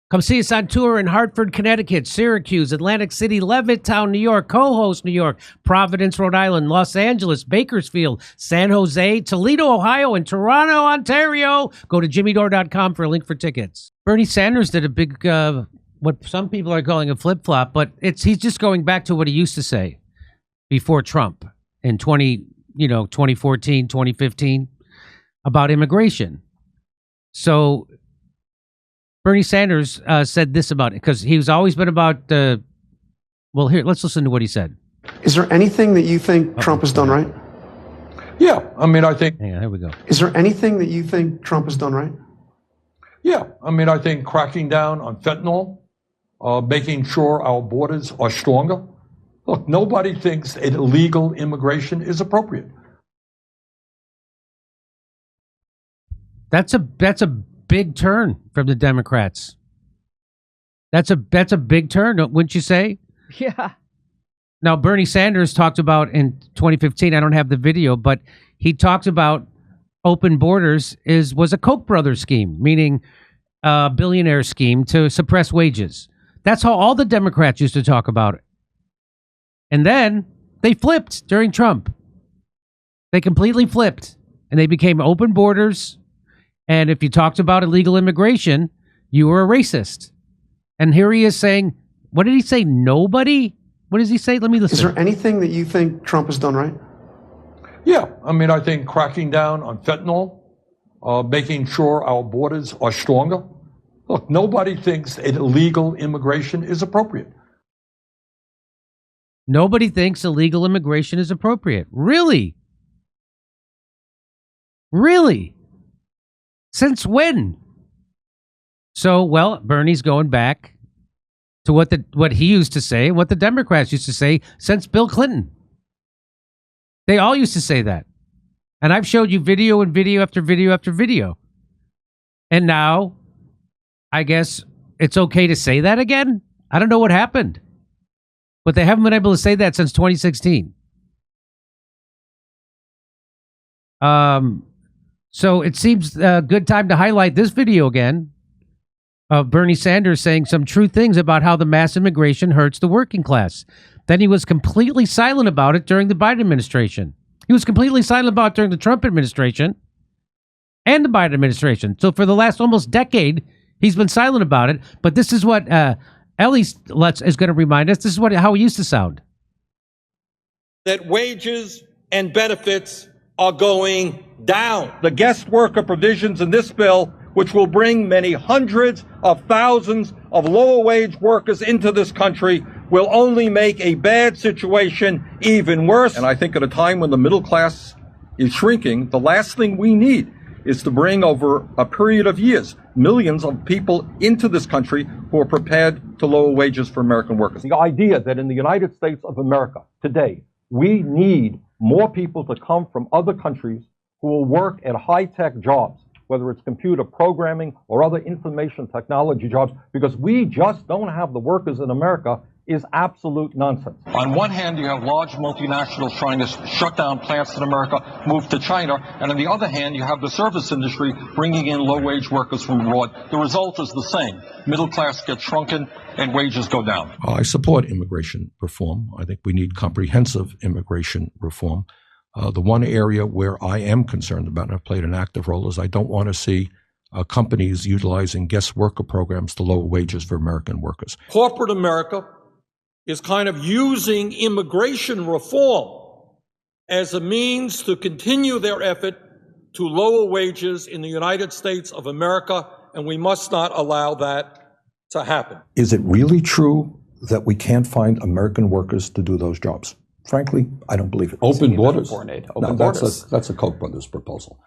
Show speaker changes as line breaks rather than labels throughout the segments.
Come see us on tour in Hartford, Connecticut, Syracuse, Atlantic City, Levittown, New York, Co-Host, New York, Providence, Rhode Island, Los Angeles, Bakersfield, San Jose, Toledo, Ohio, and Toronto, Ontario. Go to jimmydore.com for a link for tickets. Bernie Sanders did a big, what some people are calling a flip-flop, but he's just going back to what he used to say before Trump in 2014, 2015 about immigration. So Bernie Sanders said this about it because he's always been about well, here, let's listen to what he said.
Is there anything that you think Trump has done right?
Yeah, I mean, I think...
Hang on, here we go.
Is there anything that you think Trump has done right?
Yeah, I mean, I think cracking down on fentanyl, making sure our borders are stronger. Look, nobody thinks that illegal immigration is appropriate.
That's a big turn from the Democrats. That's a big turn, wouldn't you say?
Yeah.
Now, Bernie Sanders talked about in 2015, I don't have the video, but he talked about open borders was a Koch brothers scheme, meaning a billionaire scheme to suppress wages. That's how all the Democrats used to talk about it. And then they flipped during Trump. They completely flipped, and they became open borders. And if you talked about illegal immigration, you were a racist. And here he is saying, what did he say? Nobody? What does he say? Let me listen.
Is there anything that you think Trump has done right?
Yeah, I mean, I think cracking down on fentanyl, making sure our borders are stronger. Look, nobody thinks that illegal immigration is appropriate.
Nobody thinks illegal immigration is appropriate. Really? Really? Since when? So, well, Bernie's going back to what he used to say, what the Democrats used to say since Bill Clinton. They all used to say that. And I've showed you video and video after video after video. And now, I guess it's okay to say that again? I don't know what happened. But they haven't been able to say that since 2016. So it seems a good time to highlight this video again of Bernie Sanders saying some true things about how the mass immigration hurts the working class. Then he was completely silent about it during the Biden administration. He was completely silent about it during the Trump administration and the Biden administration. So for the last almost decade, he's been silent about it. But this is what Ellie is going to remind us. This is how he used to sound.
That wages and benefits are going down. The guest worker provisions in this bill, which will bring many hundreds of thousands of lower wage workers into this country, will only make a bad situation even worse. And I think at a time when the middle class is shrinking, the last thing we need is to bring over a period of years millions of people into this country who are prepared to lower wages for American workers. The idea that in the United States of America today, we need more people to come from other countries who will work at high-tech jobs, whether it's computer programming or other information technology jobs, because we just don't have the workers in America, is absolute nonsense.
On one hand, you have large multinationals trying to shut down plants in America, move to China, and on the other hand, you have the service industry bringing in low-wage workers from abroad. The result is the same. Middle class gets shrunken and wages go down.
I support immigration reform. I think we need comprehensive immigration reform. The one area where I am concerned about, and I've played an active role, is I don't want to see companies utilizing guest worker programs to lower wages for American workers.
Corporate America is kind of using immigration reform as a means to continue their effort to lower wages in the United States of America, and we must not allow that to happen.
Is it really true that we can't find American workers to do those jobs? Frankly, I don't believe it.
Open borders.
Open
borders. That's a Koch brothers proposal.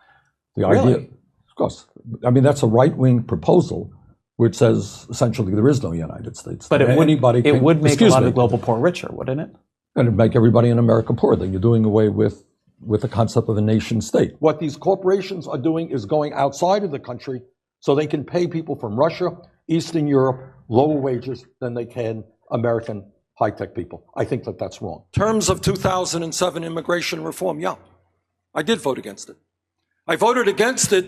The
Really?
idea, of course. I mean, that's a right-wing proposal which says essentially there is no United States.
But it would make a lot of the global poor richer, wouldn't it?
And it'd make everybody in America poor. Then you're doing away with the concept of a nation state. What these corporations are doing is going outside of the country so they can pay people from Russia, Eastern Europe, lower wages than they can American high-tech people. I think that that's wrong. In terms of 2007 immigration reform, yeah, I did vote against it. I voted against it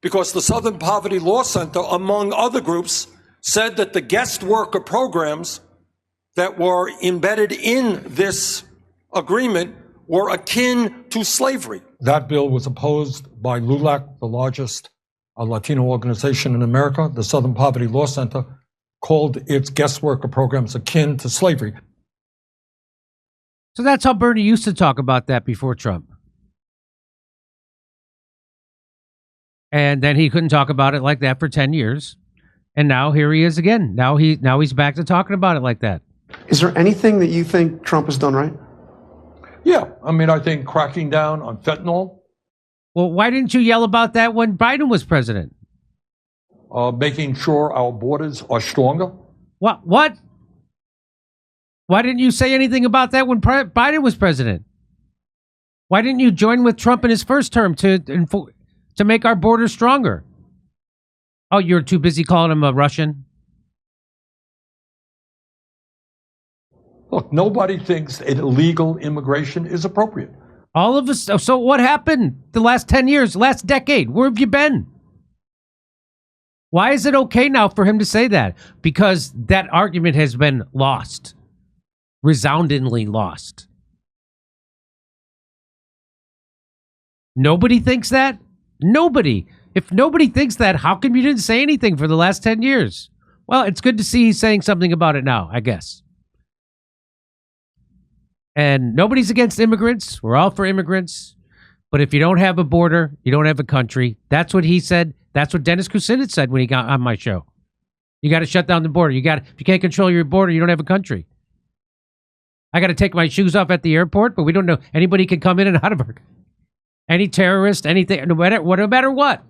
because the Southern Poverty Law Center, among other groups,
said that the guest worker programs that were embedded in this agreement were akin to slavery.
That bill was opposed by LULAC, the largest Latino organization in America. The Southern Poverty Law Center called its guest worker programs akin to slavery.
So that's how Bernie used to talk about that before Trump. And then he couldn't talk about it like that for 10 years. And now here he is again. Now he's back to talking about it like that.
Is there anything that you think Trump has done right?
Yeah, I mean, I think cracking down on fentanyl.
Well, why didn't you yell about that when Biden was president?
Making sure our borders are stronger.
What? Why didn't you say anything about that when Biden was president? Why didn't you join with Trump in his first term to make our borders stronger? Oh, you're too busy calling him a Russian?
Look, nobody thinks illegal immigration is appropriate.
All of us. So what happened the last 10 years, last decade? Where have you been? Why is it okay now for him to say that? Because that argument has been lost. Resoundingly lost. Nobody thinks that? Nobody. If nobody thinks that, how come you didn't say anything for the last 10 years? Well, it's good to see he's saying something about it now, I guess. And nobody's against immigrants. We're all for immigrants. But if you don't have a border, you don't have a country. That's what he said. That's what Dennis Kucinich said when he got on my show. You got to shut down the border. If you can't control your border, you don't have a country. I got to take my shoes off at the airport, but we don't know. Anybody can come in and out of her. Any terrorist, anything, no matter what.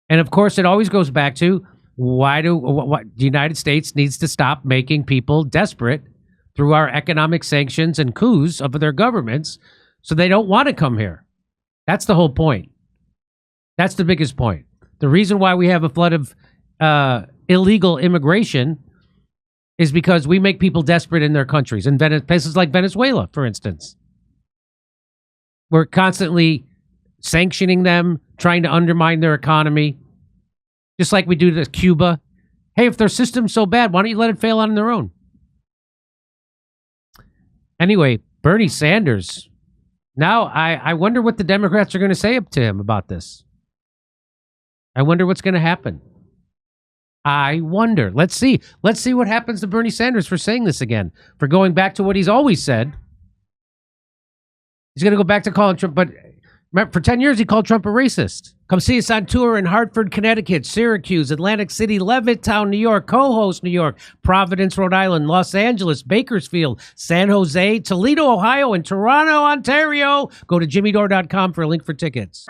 And of course, it always goes back to what the United States needs to stop making people desperate through our economic sanctions and coups of their governments so they don't want to come here. That's the whole point. That's the biggest point. The reason why we have a flood of illegal immigration is because we make people desperate in their countries. In places like Venezuela, for instance. We're constantly sanctioning them, trying to undermine their economy, just like we do to Cuba. Hey, if their system's so bad, why don't you let it fail on their own? Anyway, Bernie Sanders. Now, I wonder what the Democrats are going to say up to him about this. I wonder what's going to happen. I wonder. Let's see. Let's see what happens to Bernie Sanders for saying this again, for going back to what he's always said. He's going to go back to calling Trump, but for 10 years, he called Trump a racist. Come see us on tour in Hartford, Connecticut, Syracuse, Atlantic City, Levittown, New York, Cohost, New York, Providence, Rhode Island, Los Angeles, Bakersfield, San Jose, Toledo, Ohio, and Toronto, Ontario. Go to jimmydore.com for a link for tickets.